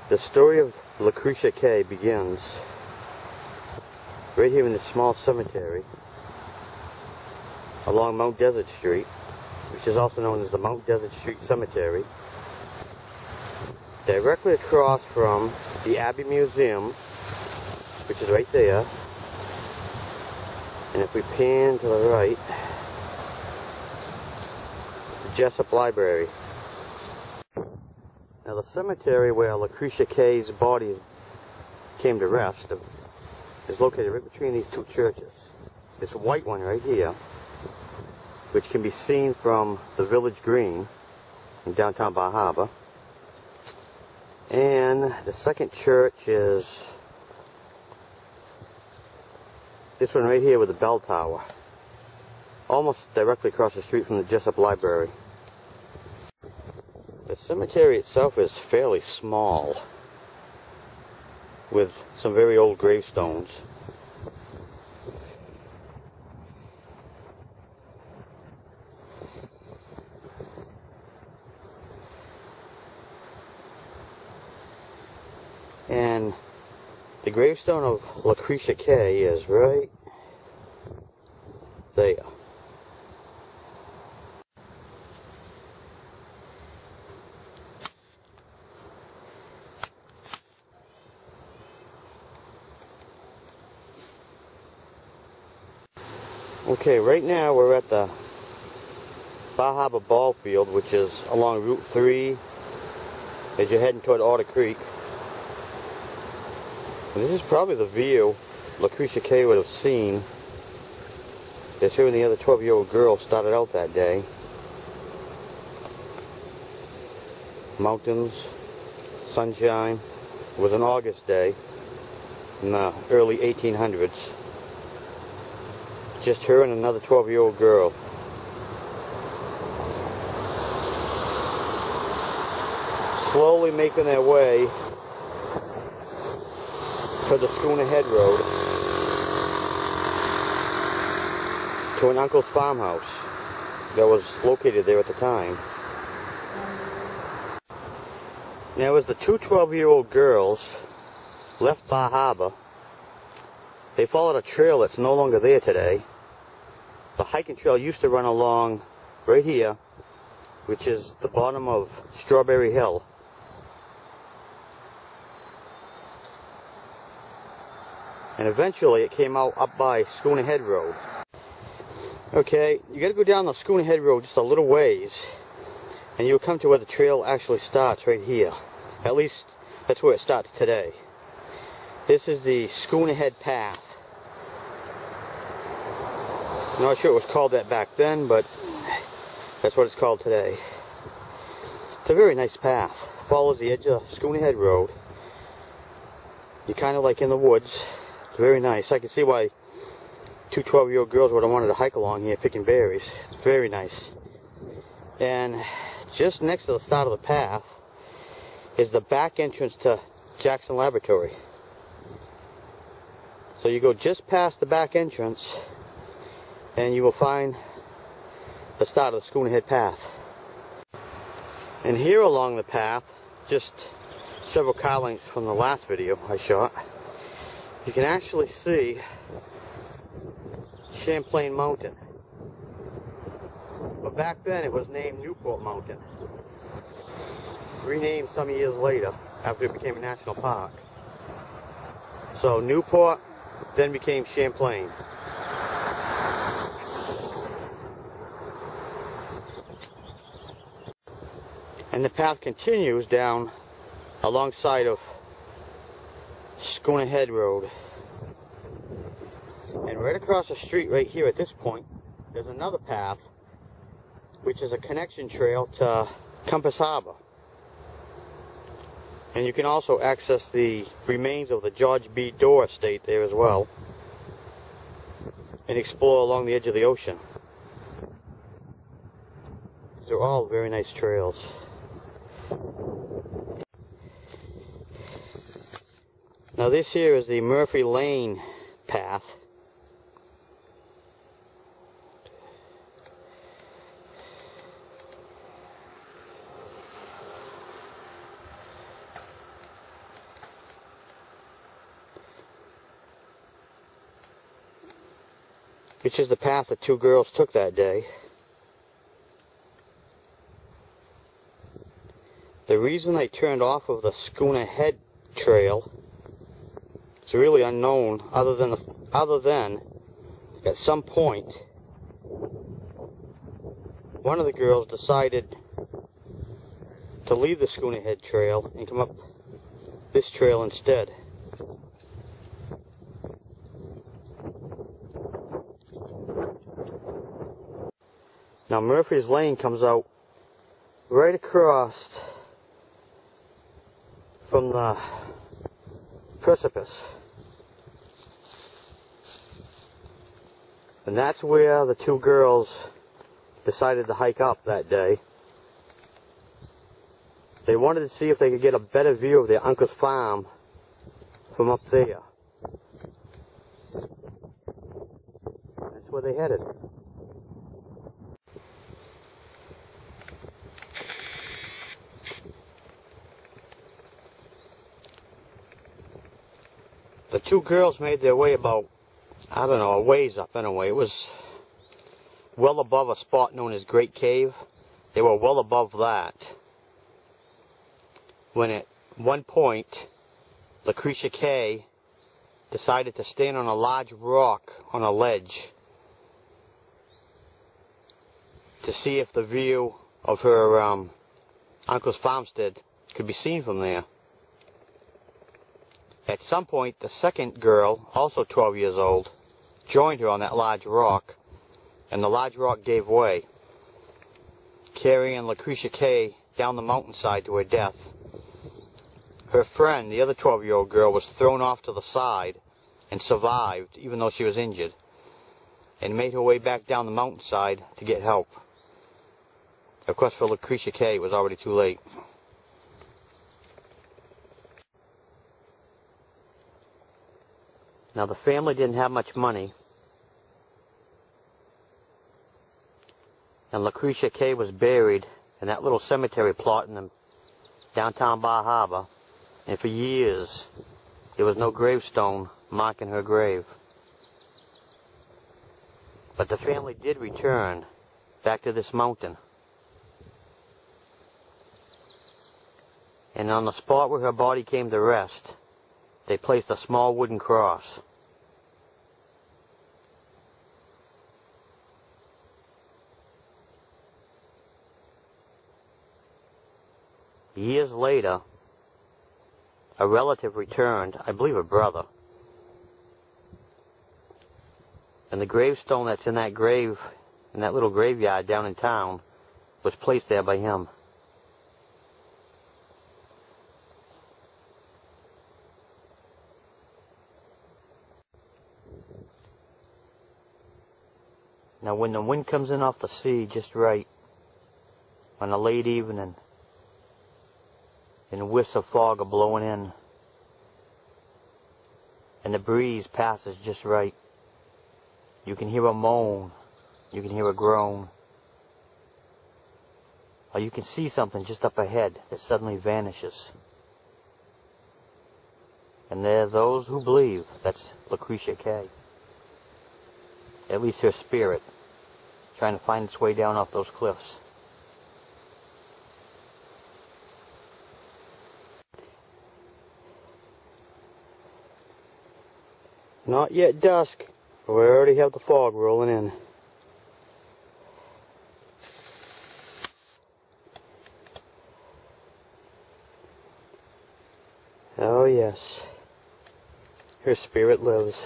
The story of Lucretia Cay begins right here in this small cemetery along Mount Desert Street, which is also known as the Mount Desert Street Cemetery, directly across from the Abbey Museum, which is right there. And if we pan to the right, the Jessup Library. Now the cemetery where Lucretia Cay's body came to rest is located right between these two churches. This white one right here, which can be seen from the village green in downtown Bar Harbor. And the second church is this one right here with the bell tower, almost directly across the street from the Jessup Library. The cemetery itself is fairly small, with some very old gravestones. And the gravestone of Lucretia Cay is right there. Okay, right now we're at the Bar Harbor Ball Field, which is along Route 3 as you're heading toward Otter Creek. And this is probably the view Lucretia Cay would have seen as her and the other 12-year-old girl started out that day. Mountains, sunshine. It was an August day in the early 1800s. Just her and another 12-year-old girl. Slowly making their way to the Schooner Head Road to an uncle's farmhouse that was located there at the time. Now, as the two 12-year-old girls left Bar Harbor, they followed a trail that's no longer there today. The hiking trail used to run along right here, which is the bottom of Strawberry Hill. And eventually it came out up by Schooner Head Road. Okay, you gotta go down the Schooner Head Road just a little ways, and you'll come to where the trail actually starts right here. At least, that's where it starts today. This is the Schooner Head Path. I'm not sure it was called that back then, but that's what it's called today. It's a very nice path. Follows the edge of Schooner Head Road. You're kind of like in the woods. It's very nice. I can see why two 12-year-old girls would have wanted to hike along here picking berries. It's very nice. And just next to the start of the path is the back entrance to Jackson Laboratory. So you go just past the back entrance and you will find the start of the Schooner Head Path. And here along the path, just several car lengths from the last video I shot, you can actually see Champlain Mountain. But back then it was named Newport Mountain. Renamed some years later after it became a national park. So Newport then became Champlain. And the path continues down alongside of Schooner Head Road. And right across the street right here at this point, there's another path, which is a connection trail to Compass Harbor. And you can also access the remains of the George B. Dorr estate there as well, and explore along the edge of the ocean. They're all very nice trails. Now this here is the Murphy Lane path. which is the path the two girls took that day. The reason they turned off of the Schooner Head trail is really unknown, other than at some point one of the girls decided to leave the Schooner Head trail and come up this trail instead. Now Murphy's Lane comes out right across from the precipice, and that's where the two girls decided to hike up that day. They wanted to see if they could get a better view of their uncle's farm from up there. That's where they headed. The two girls made their way about, I don't know, a ways up anyway. It was well above a spot known as Great Cave. They were well above that, when at one point Lucretia Kay decided to stand on a large rock on a ledge to see if the view of her uncle's farmstead could be seen from there. At some point, the second girl, also 12 years old, joined her on that large rock, and the large rock gave way, carrying Lucretia Kay down the mountainside to her death. Her friend, the other 12-year-old girl, was thrown off to the side and survived, even though she was injured, and made her way back down the mountainside to get help. Of course, for Lucretia Kay, it was already too late. Now, the family didn't have much money, and Lucretia Kay was buried in that little cemetery plot in the downtown Bar Harbor, and for years there was no gravestone marking her grave. But the family did return back to this mountain, and on the spot where her body came to rest, they placed a small wooden cross. Years later, a relative returned, I believe a brother, and the gravestone that's in that grave, in that little graveyard down in town, was placed there by him. Now, when the wind comes in off the sea just right, on a late evening, and whiffs of fog are blowing in, and the breeze passes just right, you can hear a moan, you can hear a groan, or you can see something just up ahead that suddenly vanishes. And there are those who believe that's Lucretia Kay. At least her spirit, trying to find its way down off those cliffs. Not yet dusk, but we already have the fog rolling in. Oh yes, her spirit lives.